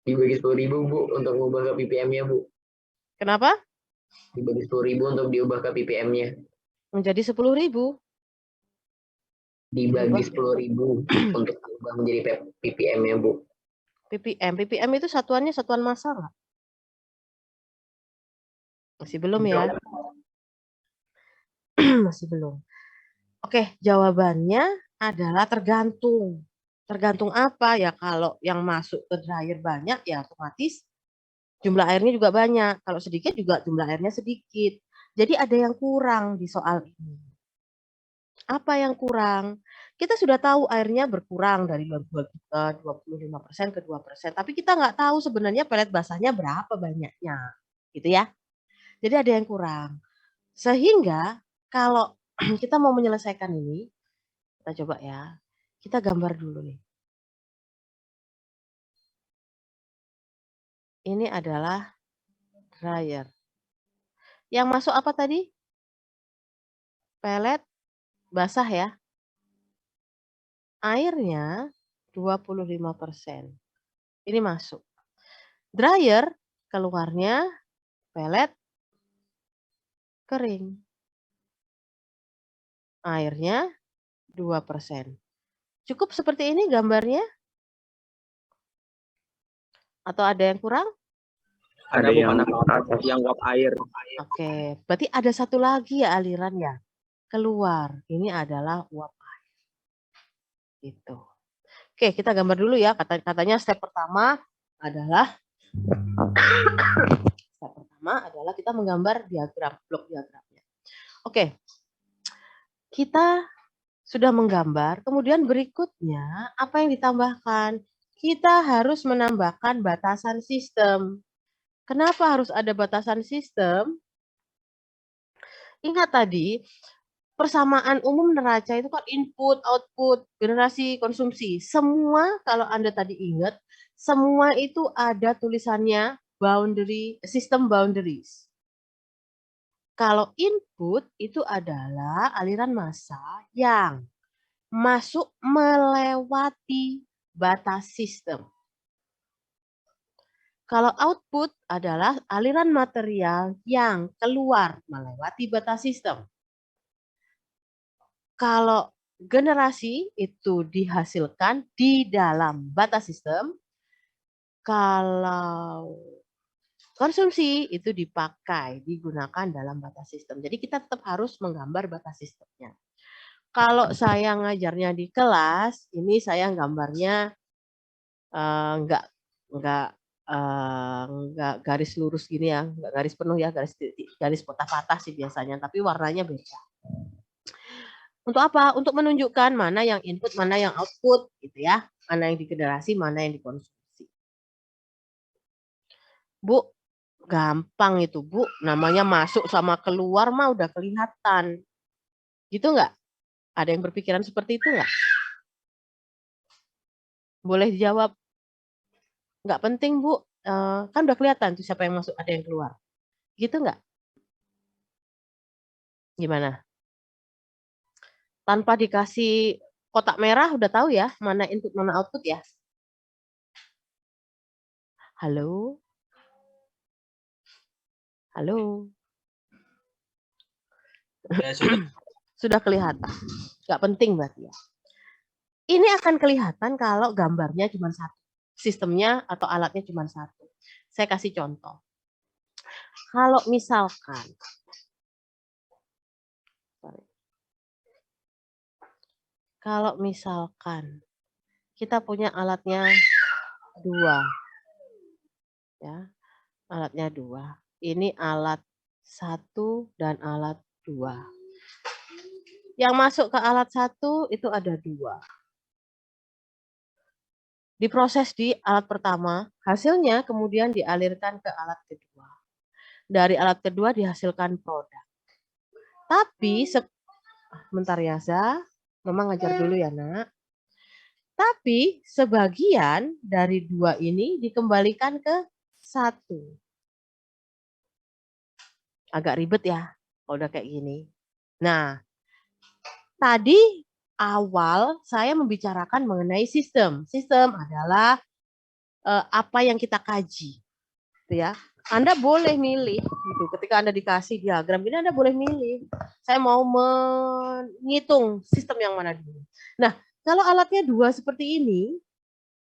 Dibagi 10.000 Bu untuk mengubah ke ppm-nya Bu. Kenapa? Dibagi 10.000 untuk diubah ke ppm-nya. Menjadi 10.000. Dibagi 10.000 untuk diubah menjadi ppm-nya Bu. ppm itu satuannya satuan massa nggak? Masih belum ya? Masih belum. Oke, jawabannya adalah tergantung. Tergantung apa ya? Kalau yang masuk ke dryer banyak ya otomatis jumlah airnya juga banyak. Kalau sedikit juga jumlah airnya sedikit. Jadi ada yang kurang di soal ini. Apa yang kurang? Kita sudah tahu airnya berkurang dari 25% ke 2%. Tapi kita nggak tahu sebenarnya pelet basahnya berapa banyaknya. Gitu ya. Jadi ada yang kurang. Sehingga kalau kita mau menyelesaikan ini, kita coba ya. Kita gambar dulu nih. Ini adalah dryer. Yang masuk apa tadi? pelet basah ya. Airnya 25%. Ini masuk. Dryer keluarnya pelet kering. Airnya 2%. Cukup seperti ini gambarnya? Atau ada yang kurang? Ada yang uap air. Oke, berarti ada satu lagi ya aliran ya. Keluar. Ini adalah uap air. Gitu. Oke, kita gambar dulu ya. Katanya step pertama adalah kita menggambar diagram, blok diagramnya. Oke. Kita sudah menggambar, kemudian berikutnya apa yang ditambahkan? Kita harus menambahkan batasan sistem. Kenapa harus ada batasan sistem? Ingat tadi, persamaan umum neraca itu kan input, output, generasi, konsumsi. Semua kalau Anda tadi ingat, semua itu ada tulisannya boundary, sistem boundaries. Kalau input itu adalah aliran massa yang masuk melewati batas sistem. Kalau output adalah aliran material yang keluar melewati batas sistem. Kalau generasi itu dihasilkan di dalam batas sistem, kalau konsumsi itu digunakan dalam batas sistem. Jadi kita tetap harus menggambar batas sistemnya. Kalau saya ngajarnya di kelas, ini saya gambarnya enggak garis lurus gini ya, enggak garis penuh ya, garis patah-patah sih biasanya, tapi warnanya beda. Untuk apa? Untuk menunjukkan mana yang input, mana yang output, gitu ya. Mana yang digenerasi, mana yang dikonsumsi. Bu, gampang itu Bu, namanya masuk sama keluar mah udah kelihatan. Gitu enggak? Ada yang berpikiran seperti itu enggak? Boleh dijawab. Enggak penting Bu, kan udah kelihatan tuh siapa yang masuk, ada yang keluar. Gitu enggak? Gimana? Tanpa dikasih kotak merah udah tahu ya, mana input, mana output ya? Halo? Halo? Ya, sudah. Sudah kelihatan. Enggak penting berarti ya. Ini akan kelihatan kalau gambarnya cuma satu. Sistemnya atau alatnya cuma satu. Saya kasih contoh. Kalau misalkan kita punya alatnya 2. Ya. Alatnya 2. Ini alat 1 dan alat 2. Yang masuk ke alat 1 itu ada 2. Diproses di alat pertama, hasilnya kemudian dialirkan ke alat kedua. Dari alat kedua dihasilkan produk. Tapi, bentar ya, Za. Mama ngajar dulu ya, Nak. Tapi, sebagian dari 2 ini dikembalikan ke 1. Agak ribet ya, kalau udah kayak gini. Nah, tadi awal saya membicarakan mengenai sistem. Sistem adalah apa yang kita kaji. Gitu ya. Anda boleh milih gitu. Ketika Anda dikasih diagram ini Anda boleh milih. Saya mau menghitung sistem yang mana dulu. Nah, kalau alatnya 2 seperti ini,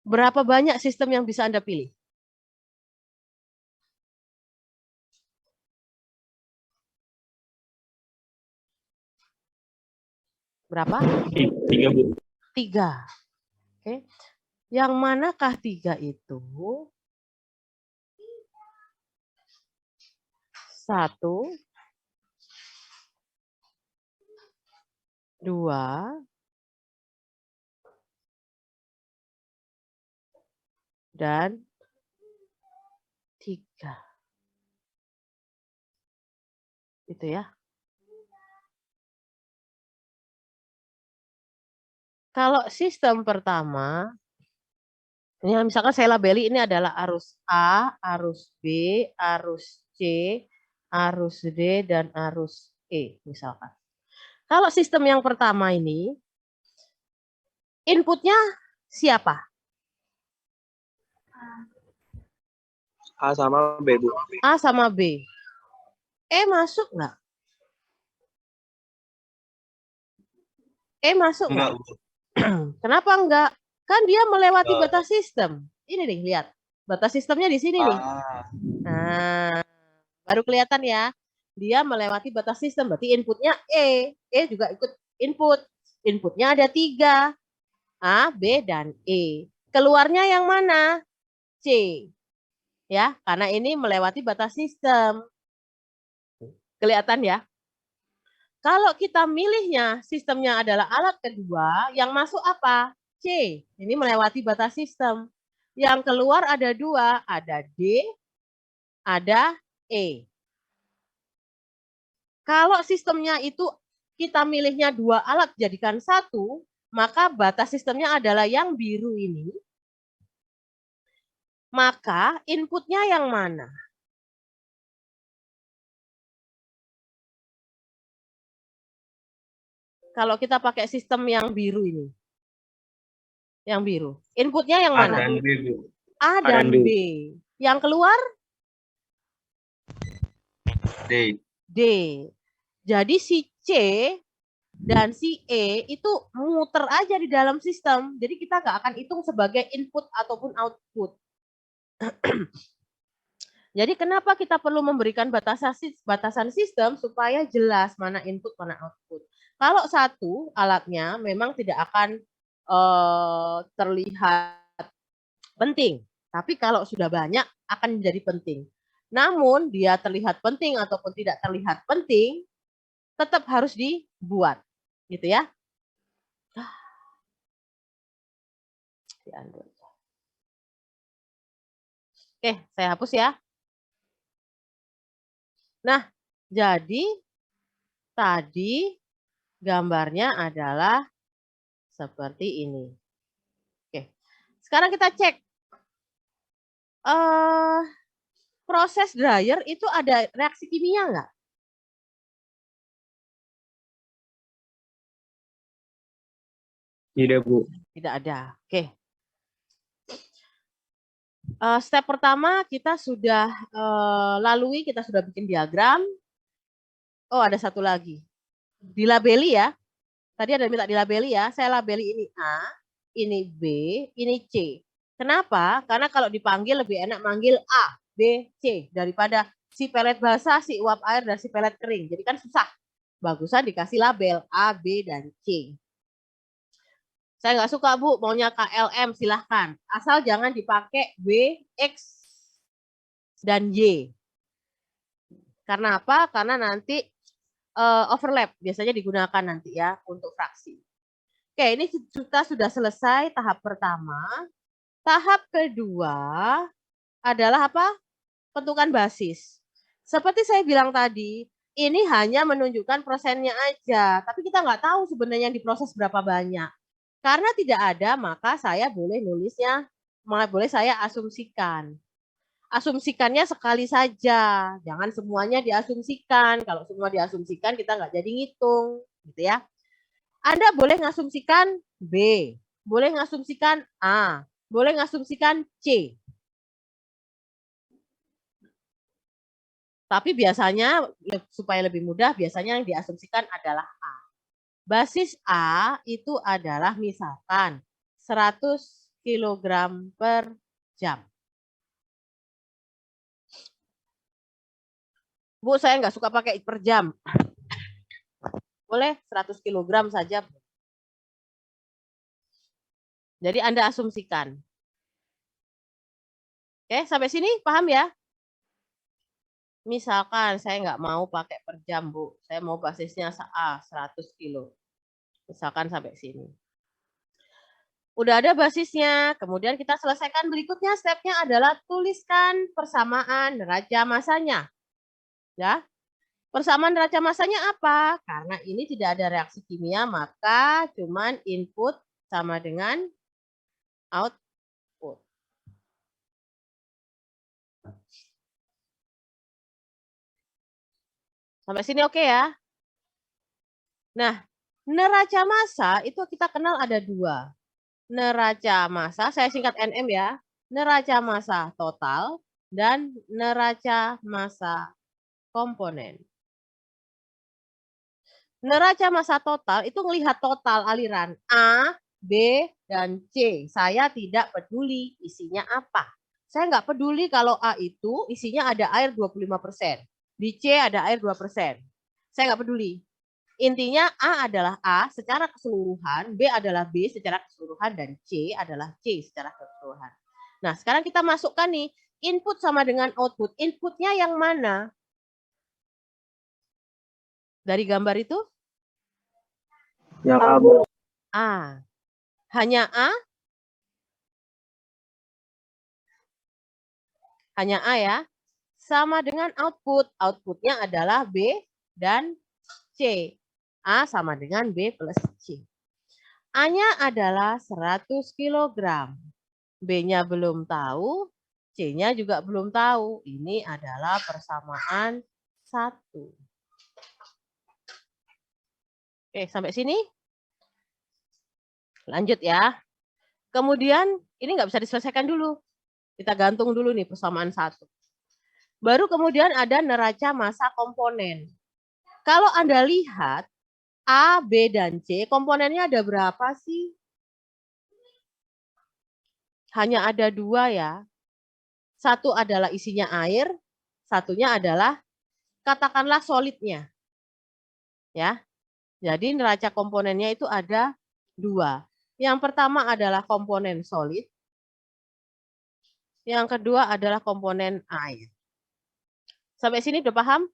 berapa banyak sistem yang bisa Anda pilih? Berapa? 3, Bu. 3. Oke. Yang manakah 3 itu? 1, 2, dan 3. Itu ya. Kalau sistem pertama, ini misalkan saya labeli ini adalah arus A, arus B, arus C, arus D, dan arus E misalkan. Kalau sistem yang pertama ini, inputnya siapa? A sama B, Bu. A sama B. Masuk nggak? Masuk nggak? Enggak, Bu. Kenapa enggak? Kan dia melewati Enggak. batas sistem. Ini nih, lihat. Batas sistemnya di sini nih. Nah, baru kelihatan ya. Dia melewati batas sistem. Berarti inputnya E. E juga ikut input. Inputnya ada 3. A, B, dan E. Keluarnya yang mana? C. Ya, karena ini melewati batas sistem. Kelihatan ya? Kalau kita milihnya sistemnya adalah alat kedua, yang masuk apa? C. Ini melewati batas sistem. Yang keluar ada 2, ada D, ada E. Kalau sistemnya itu kita milihnya 2 alat jadikan 1, maka batas sistemnya adalah yang biru ini. Maka inputnya yang mana? Kalau kita pakai sistem yang biru ini. Yang biru. Inputnya yang mana? A dan B, Bu. A dan B. Yang keluar? D. D. Jadi si C dan si E itu muter aja di dalam sistem. Jadi kita nggak akan hitung sebagai input ataupun output. Jadi kenapa kita perlu memberikan batasan sistem supaya jelas mana input, mana output. Kalau satu alatnya memang tidak akan terlihat penting. Tapi kalau sudah banyak akan menjadi penting. Namun dia terlihat penting ataupun tidak terlihat penting, tetap harus dibuat. Gitu ya. Oke, saya hapus ya. Nah, jadi tadi gambarnya adalah seperti ini. Oke, sekarang kita cek. Proses dryer itu ada reaksi kimia nggak? Tidak, Bu. Tidak ada. Oke. Step pertama kita sudah lalui, kita sudah bikin diagram. Oh, ada satu lagi. Dilabeli ya. Tadi ada minta dilabeli ya. Saya labeli ini A, ini B, ini C. Kenapa? Karena kalau dipanggil lebih enak manggil A, B, C daripada si pelet basah, si uap air, dan si pelet kering. Jadi kan susah. Bagusan dikasih label A, B, dan C. Saya nggak suka, Bu, maunya KLM, silahkan. Asal jangan dipakai W, X, dan Y. Karena apa? Karena nanti overlap, biasanya digunakan nanti ya untuk fraksi. Oke, ini kita sudah selesai tahap pertama. Tahap kedua adalah apa? Tentukan basis. Seperti saya bilang tadi, ini hanya menunjukkan persennya aja, tapi kita nggak tahu sebenarnya yang diproses berapa banyak. Karena tidak ada, maka saya boleh nulisnya, boleh saya asumsikan. Asumsikannya sekali saja, jangan semuanya diasumsikan. Kalau semua diasumsikan, kita nggak jadi ngitung, gitu ya. Anda boleh ngasumsikan B, boleh ngasumsikan A, boleh ngasumsikan C. Tapi biasanya, supaya lebih mudah, biasanya yang diasumsikan adalah A. Basis A itu adalah misalkan 100 kg per jam. Bu, saya nggak suka pakai per jam. Boleh 100 kg saja. Jadi Anda asumsikan. Oke, sampai sini paham ya? Misalkan saya nggak mau pakai per jam, Bu. Saya mau basisnya A, 100 kilo. Misalkan sampai sini. Udah ada basisnya, kemudian kita selesaikan berikutnya stepnya adalah tuliskan persamaan neraca massanya. Ya, persamaan neraca massanya apa? Karena ini tidak ada reaksi kimia, maka cuman input sama dengan output. Sampai sini oke ya? Nah, neraca massa itu kita kenal ada dua. Neraca massa, saya singkat NM ya. Neraca massa total dan neraca massa komponen. Neraca massa total itu melihat total aliran A, B, dan C. Saya tidak peduli isinya apa. Saya nggak peduli kalau A itu isinya ada air 25%. Di C ada air 2%. Saya nggak peduli. Intinya A adalah A secara keseluruhan, B adalah B secara keseluruhan, dan C adalah C secara keseluruhan. Nah, sekarang kita masukkan nih, input sama dengan output. Inputnya yang mana? Dari gambar itu? Yang A, Bu. A. Hanya A? Hanya A ya. Sama dengan output. Outputnya adalah B dan C. A sama dengan B plus C. A-nya adalah 100 kg. B-nya belum tahu. C-nya juga belum tahu. Ini adalah persamaan 1. Oke, sampai sini. Lanjut ya. Kemudian ini nggak bisa diselesaikan dulu. Kita gantung dulu nih persamaan 1. Baru kemudian ada neraca massa komponen. Kalau Anda lihat A, B, dan C, komponennya ada berapa sih? Hanya ada 2 ya. Satu adalah isinya air, satunya adalah katakanlah solidnya. Ya. Jadi neraca komponennya itu ada 2. Yang pertama adalah komponen solid. Yang kedua adalah komponen air. Sampai sini udah paham?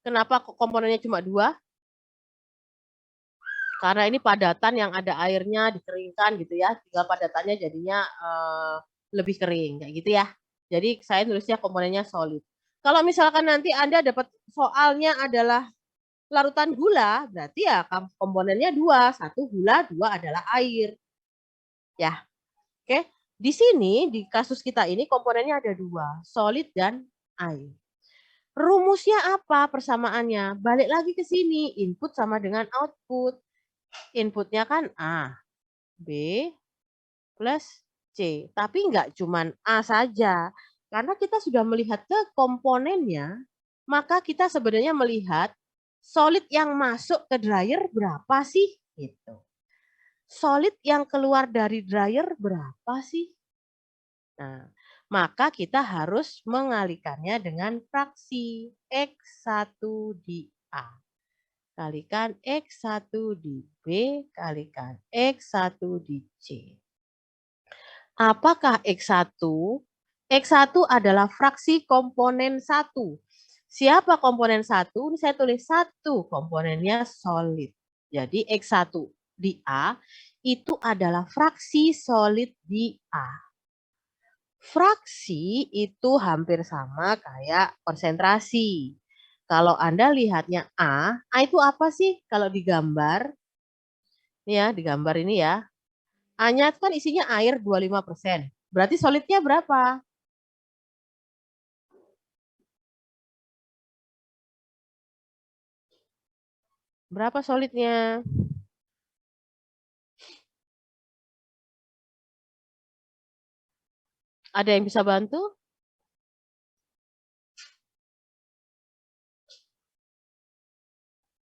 Kenapa komponennya cuma 2? Karena ini padatan yang ada airnya dikeringkan gitu ya. Tinggal padatannya jadinya lebih kering kayak gitu ya. Jadi saya nulisnya komponennya solid. Kalau misalkan nanti Anda dapat soalnya adalah larutan gula, berarti ya komponennya 2. 1 gula, 2 adalah air. Ya. Oke. Di sini di kasus kita ini komponennya ada 2, solid dan air. Rumusnya apa persamaannya? Balik lagi ke sini, input sama dengan output. Inputnya kan A, B, plus C. Tapi enggak cuman A saja. Karena kita sudah melihat ke komponennya, maka kita sebenarnya melihat solid yang masuk ke dryer berapa sih? Gitu. Solid yang keluar dari dryer berapa sih? Nah, maka kita harus mengalihkannya dengan fraksi X1 di A. Kalikan X1 di B, kalikan X1 di C. Apakah X1? X1 adalah fraksi komponen 1. Siapa komponen 1? Ini saya tulis 1, komponennya solid. Jadi X1 di A itu adalah fraksi solid di A. Fraksi itu hampir sama kayak konsentrasi. Kalau Anda lihatnya A itu apa sih kalau digambar? Ini ya, digambar ini ya. A-nya kan isinya air 25%. Berarti solidnya berapa? Berapa solidnya? Ada yang bisa bantu?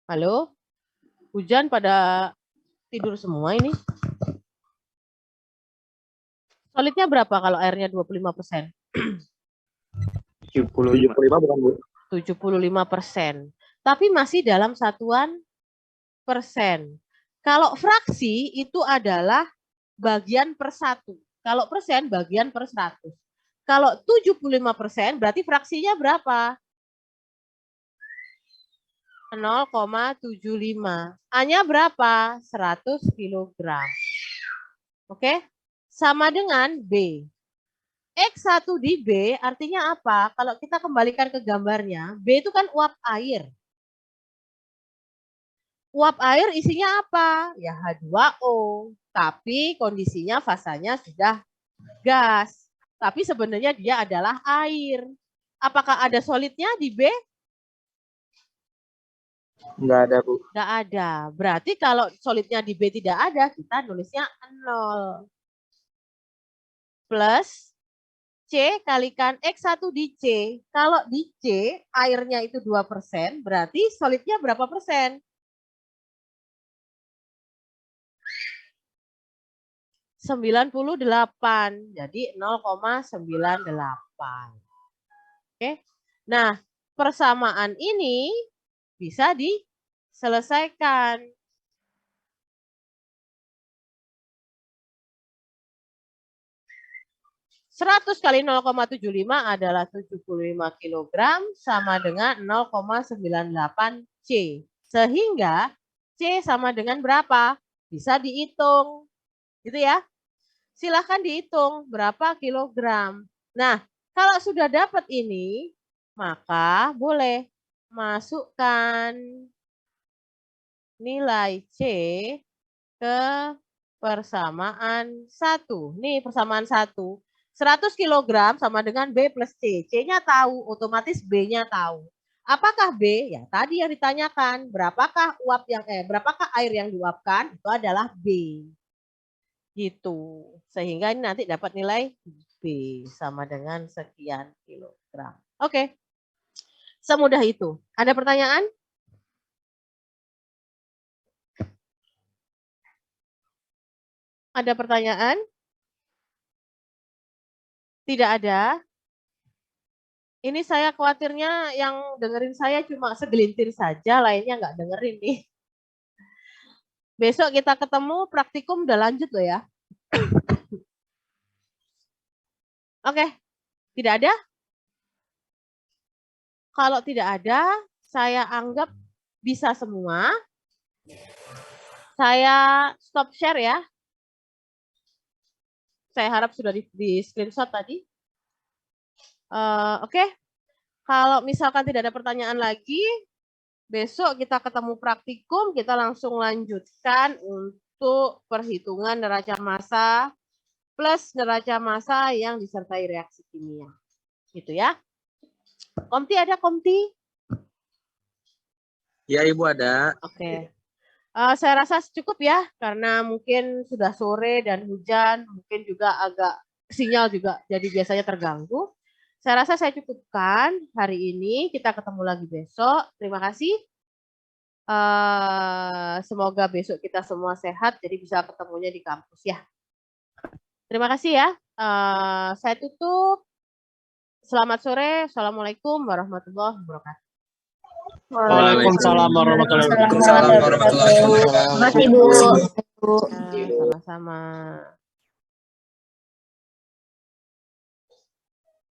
Halo? Hujan pada tidur semua ini? Solidnya berapa kalau airnya 25%? 75 bukan, Bu? 75%. Tapi masih dalam satuan persen. Kalau fraksi itu adalah bagian per 1. Kalau persen bagian per 100. Kalau 75% berarti fraksinya berapa? 0,75. A-nya berapa? 100 kg. Oke? Sama dengan B. X1 di B artinya apa? Kalau kita kembalikan ke gambarnya, B itu kan uap air. Uap air isinya apa? Ya H2O. Tapi kondisinya fasanya sudah gas. Tapi sebenarnya dia adalah air. Apakah ada solidnya di B? Nggak ada, Bu. Nggak ada. Berarti kalau solidnya di B tidak ada, kita nulisnya 0. Plus C kalikan X1 di C. Kalau di C airnya itu 2%, berarti solidnya berapa persen? 98. Jadi 0,98. Oke. Nah, persamaan ini bisa diselesaikan. Seratus kali 0,75 adalah 75 kg sama dengan 0,98 C. Sehingga C sama dengan berapa? Bisa dihitung. Gitu ya. Silahkan dihitung berapa kilogram. Nah, kalau sudah dapat ini, maka boleh masukkan nilai C ke persamaan 1. Nih persamaan 1. 100 kg sama dengan B plus C. C-nya tahu, otomatis B-nya tahu. Apakah B? Ya tadi yang ditanyakan, berapakah berapakah air yang diuapkan? Itu adalah B. Gitu. Sehingga ini nanti dapat nilai B sama dengan sekian kilogram. Oke. Semudah itu. Ada pertanyaan? Ada pertanyaan? Tidak ada. Ini saya khawatirnya yang dengerin saya cuma segelintir saja, lainnya nggak dengerin nih. Besok kita ketemu, praktikum udah lanjut loh ya. Oke, tidak ada? Kalau tidak ada, saya anggap bisa semua. Saya stop share ya. Saya harap sudah di screenshot tadi. Oke. Kalau misalkan tidak ada pertanyaan lagi, besok kita ketemu praktikum, kita langsung lanjutkan untuk perhitungan neraca massa plus neraca massa yang disertai reaksi kimia. Gitu ya. Komti ada, Komti? Ya, Ibu ada. Oke. Saya rasa cukup ya, karena mungkin sudah sore dan hujan, mungkin juga agak sinyal juga jadi biasanya terganggu. Saya rasa saya cukupkan hari ini, kita ketemu lagi besok. Terima kasih. Semoga besok kita semua sehat, jadi bisa ketemunya di kampus ya. Terima kasih ya. Saya tutup. Selamat sore. Assalamualaikum warahmatullahi wabarakatuh. Waalaikumsalam warahmatullahi wabarakatuh. Waalaikumsalam warahmatullahi wabarakatuh. Terima kasih, Bu. Sama-sama.